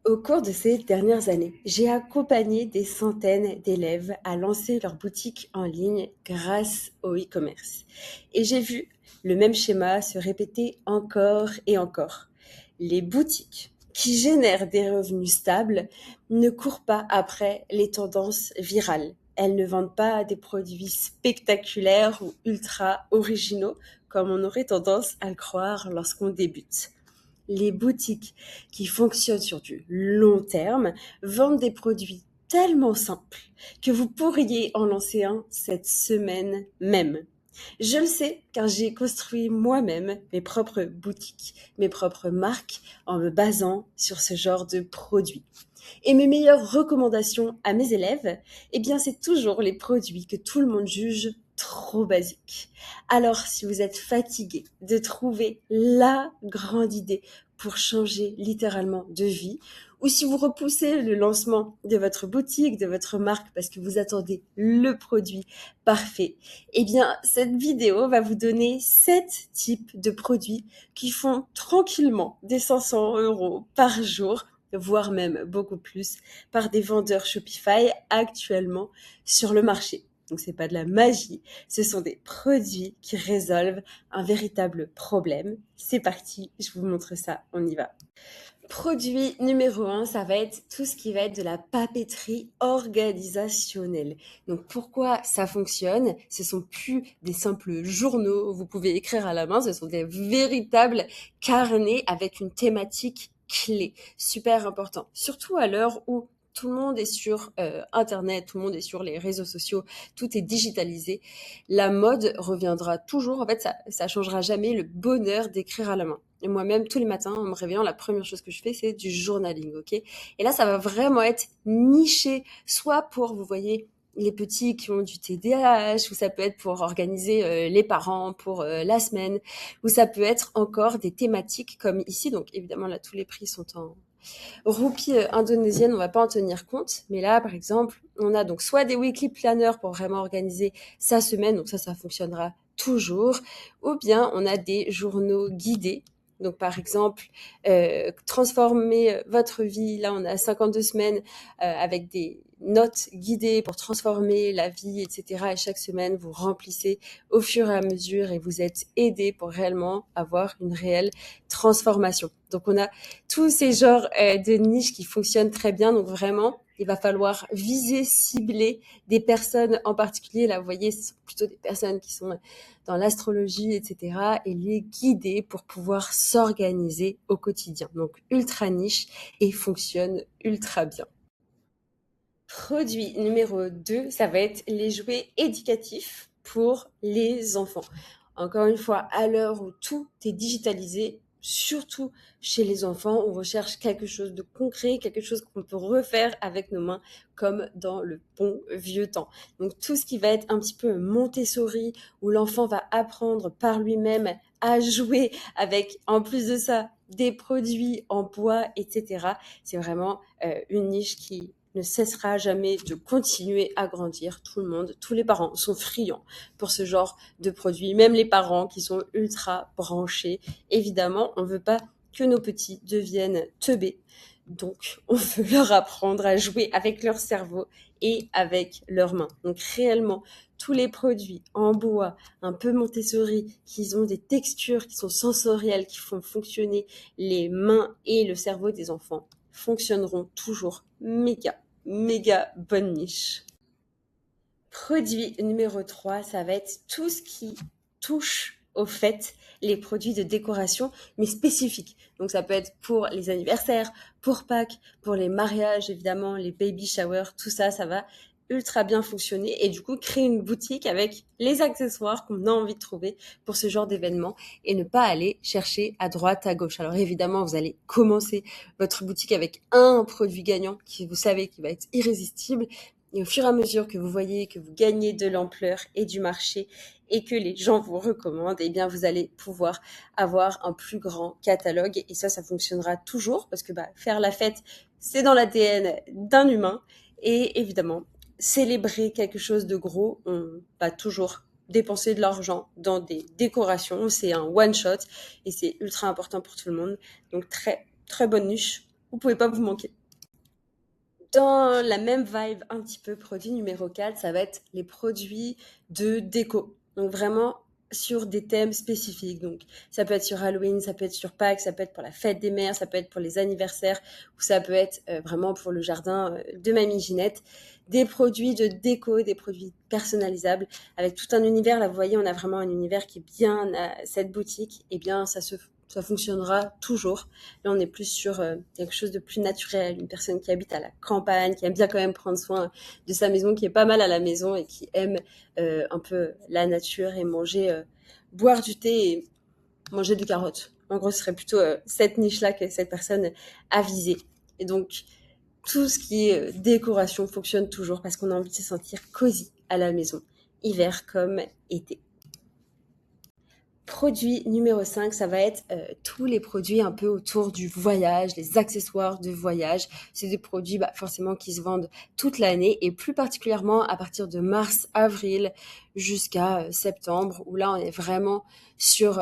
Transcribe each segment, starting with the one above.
Au cours de ces dernières années, j'ai accompagné des centaines d'élèves à lancer leur boutique en ligne grâce au e-commerce. Et j'ai vu le même schéma se répéter encore et encore. Les boutiques qui génèrent des revenus stables ne courent pas après les tendances virales. Elles ne vendent pas des produits spectaculaires ou ultra originaux comme on aurait tendance à le croire lorsqu'on débute. Les boutiques qui fonctionnent sur du long terme vendent des produits tellement simples que vous pourriez en lancer un cette semaine même. Je le sais car j'ai construit moi-même mes propres boutiques, mes propres marques en me basant sur ce genre de produits. Et mes meilleures recommandations à mes élèves, eh bien, c'est toujours les produits que tout le monde juge trop basiques. Alors, si vous êtes fatigué de trouver la grande idée pour changer littéralement de vie, ou si vous repoussez le lancement de votre boutique, de votre marque, parce que vous attendez le produit parfait, eh bien, cette vidéo va vous donner 7 types de produits qui font tranquillement des 500 euros par jour, voire même beaucoup plus, par des vendeurs Shopify actuellement sur le marché. Donc c'est pas de la magie, ce sont des produits qui résolvent un véritable problème. C'est parti, je vous montre ça, on y va. Produit numéro 1, ça va être tout ce qui va être de la papeterie organisationnelle. Donc pourquoi ça fonctionne? Ce sont plus des simples journaux où vous pouvez écrire à la main, ce sont des véritables carnets avec une thématique clé, super important. Surtout à l'heure où tout le monde est sur Internet, tout le monde est sur les réseaux sociaux, tout est digitalisé. La mode reviendra toujours. En fait, ça changera jamais le bonheur d'écrire à la main. Et moi-même, tous les matins, en me réveillant, la première chose que je fais, c'est du journaling, ok? Et là, ça va vraiment être niché, soit pour, vous voyez, les petits qui ont du TDAH, ou ça peut être pour organiser les parents pour la semaine, ou ça peut être encore des thématiques comme ici. Donc, évidemment, là, tous les prix sont en roupie indonésienne, on va pas en tenir compte. Mais là, par exemple, on a donc soit des weekly planners pour vraiment organiser sa semaine, donc ça fonctionnera toujours, ou bien on a des journaux guidés. Donc, par exemple, transformer votre vie. Là, on a 52 semaines avec des notes guidées pour transformer la vie, etc. Et chaque semaine, vous remplissez au fur et à mesure et vous êtes aidé pour réellement avoir une réelle transformation. Donc, on a tous ces genres de niches qui fonctionnent très bien. Donc, vraiment, il va falloir viser, cibler des personnes en particulier. Là, vous voyez, ce sont plutôt des personnes qui sont dans l'astrologie, etc. et les guider pour pouvoir s'organiser au quotidien. Donc, ultra niche et fonctionne ultra bien. Produit numéro 2, ça va être les jouets éducatifs pour les enfants. Encore une fois, à l'heure où tout est digitalisé, surtout chez les enfants, on recherche quelque chose de concret, quelque chose qu'on peut refaire avec nos mains, comme dans le bon vieux temps. Donc tout ce qui va être un petit peu Montessori, où l'enfant va apprendre par lui-même à jouer avec, en plus de ça, des produits en bois, etc. C'est vraiment une niche qui ne cessera jamais de continuer à grandir. Tout le monde, tous les parents sont friands pour ce genre de produits, même les parents qui sont ultra branchés. Évidemment, on ne veut pas que nos petits deviennent teubés. Donc, on veut leur apprendre à jouer avec leur cerveau et avec leurs mains. Donc, réellement, tous les produits en bois, un peu Montessori, qui ont des textures qui sont sensorielles, qui font fonctionner les mains et le cerveau des enfants, fonctionneront toujours méga bonne niche. Produit numéro 3, ça va être tout ce qui touche au fait les produits de décoration, mais spécifiques. Donc ça peut être pour les anniversaires, pour Pâques, pour les mariages, évidemment, les baby showers, tout ça, ça va ultra bien fonctionner et du coup créer une boutique avec les accessoires qu'on a envie de trouver pour ce genre d'événement et ne pas aller chercher à droite, à gauche. Alors évidemment, vous allez commencer votre boutique avec un produit gagnant qui vous savez qui va être irrésistible. Et au fur et à mesure que vous voyez que vous gagnez de l'ampleur et du marché et que les gens vous recommandent, eh bien, vous allez pouvoir avoir un plus grand catalogue. Et ça fonctionnera toujours parce que faire la fête, c'est dans l'ADN d'un humain. Et évidemment, célébrer quelque chose de gros, on va toujours dépenser de l'argent dans des décorations. C'est un one-shot et c'est ultra important pour tout le monde. Donc, très, très bonne niche. Vous pouvez pas vous manquer. Dans la même vibe, un petit peu, produit numéro 4, ça va être les produits de déco. Donc vraiment sur des thèmes spécifiques. Donc ça peut être sur Halloween, ça peut être sur Pâques, ça peut être pour la fête des mères, ça peut être pour les anniversaires, ou ça peut être vraiment pour le jardin de Mamie Ginette. Des produits de déco, des produits personnalisables, avec tout un univers. Là, vous voyez, on a vraiment un univers qui est bien à cette boutique. Et bien, ça fonctionnera toujours. Là, on est plus sur quelque chose de plus naturel, une personne qui habite à la campagne, qui aime bien quand même prendre soin de sa maison, qui est pas mal à la maison et qui aime un peu la nature et manger, boire du thé et manger des carottes. En gros, ce serait plutôt cette niche-là que cette personne a visée. Et donc, tout ce qui est décoration fonctionne toujours parce qu'on a envie de se sentir cosy à la maison, hiver comme été. Produit numéro 5, ça va être tous les produits un peu autour du voyage, les accessoires de voyage. C'est des produits forcément qui se vendent toute l'année et plus particulièrement à partir de mars, avril jusqu'à septembre où là on est vraiment sur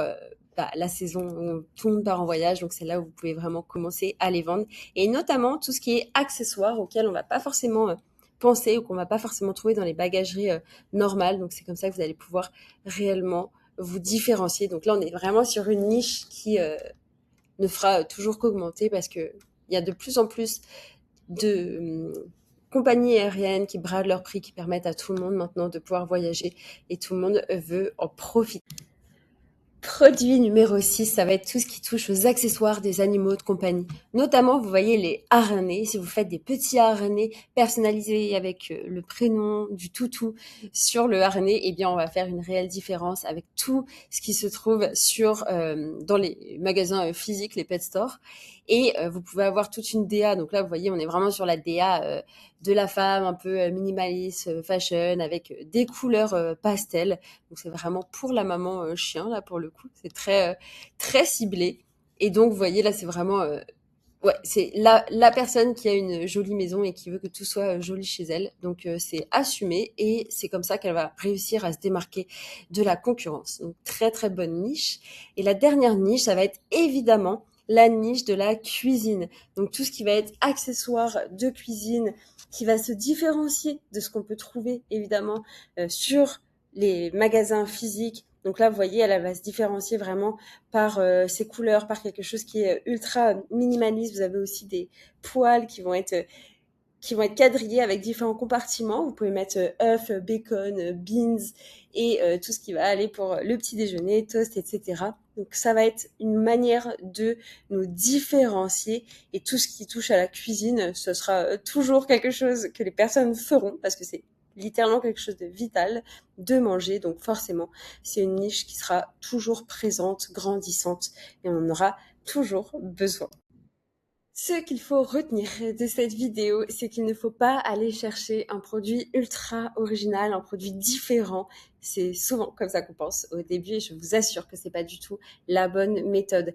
la saison où tout le monde part en voyage. Donc c'est là où vous pouvez vraiment commencer à les vendre. Et notamment tout ce qui est accessoires auxquels on va pas forcément penser ou qu'on va pas forcément trouver dans les bagageries normales. Donc c'est comme ça que vous allez pouvoir réellement vous différencier. Donc là, on est vraiment sur une niche qui ne fera toujours qu'augmenter parce que il y a de plus en plus de compagnies aériennes qui bradent leurs prix, qui permettent à tout le monde maintenant de pouvoir voyager et tout le monde veut en profiter. Produit numéro 6, ça va être tout ce qui touche aux accessoires des animaux de compagnie. Notamment, vous voyez les harnais. Si vous faites des petits harnais personnalisés avec le prénom du toutou sur le harnais, eh bien, on va faire une réelle différence avec tout ce qui se trouve dans les magasins physiques, les pet stores. Et vous pouvez avoir toute une DA. Donc là, vous voyez, on est vraiment sur la DA de la femme, un peu minimaliste, fashion, avec des couleurs pastel. Donc c'est vraiment pour la maman chien, là, pour le coup. C'est très ciblé. Et donc, vous voyez, là, c'est vraiment... ouais, c'est la personne qui a une jolie maison et qui veut que tout soit joli chez elle. Donc, c'est assumé et c'est comme ça qu'elle va réussir à se démarquer de la concurrence. Donc, très bonne niche. Et la dernière niche, ça va être évidemment la niche de la cuisine. Donc, tout ce qui va être accessoire de cuisine, qui va se différencier de ce qu'on peut trouver, évidemment, sur les magasins physiques. Donc là, vous voyez, elle va se différencier vraiment par ses couleurs, par quelque chose qui est ultra minimaliste. Vous avez aussi des poêles qui vont être quadrillés avec différents compartiments. Vous pouvez mettre œufs, bacon, beans et tout ce qui va aller pour le petit déjeuner, toast, etc. Donc ça va être une manière de nous différencier et tout ce qui touche à la cuisine, ce sera toujours quelque chose que les personnes feront parce que c'est littéralement quelque chose de vital de manger. Donc forcément, c'est une niche qui sera toujours présente, grandissante et on en aura toujours besoin. Ce qu'il faut retenir de cette vidéo, c'est qu'il ne faut pas aller chercher un produit ultra original, un produit différent. C'est souvent comme ça qu'on pense au début et je vous assure que c'est pas du tout la bonne méthode.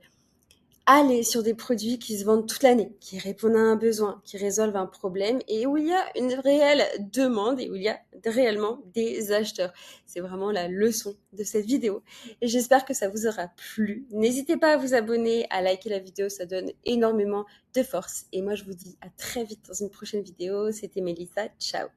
Allez sur des produits qui se vendent toute l'année, qui répondent à un besoin, qui résolvent un problème et où il y a une réelle demande et où il y a réellement des acheteurs. C'est vraiment la leçon de cette vidéo et j'espère que ça vous aura plu. N'hésitez pas à vous abonner, à liker la vidéo, ça donne énormément de force. Et moi, je vous dis à très vite dans une prochaine vidéo. C'était Mélissa, ciao!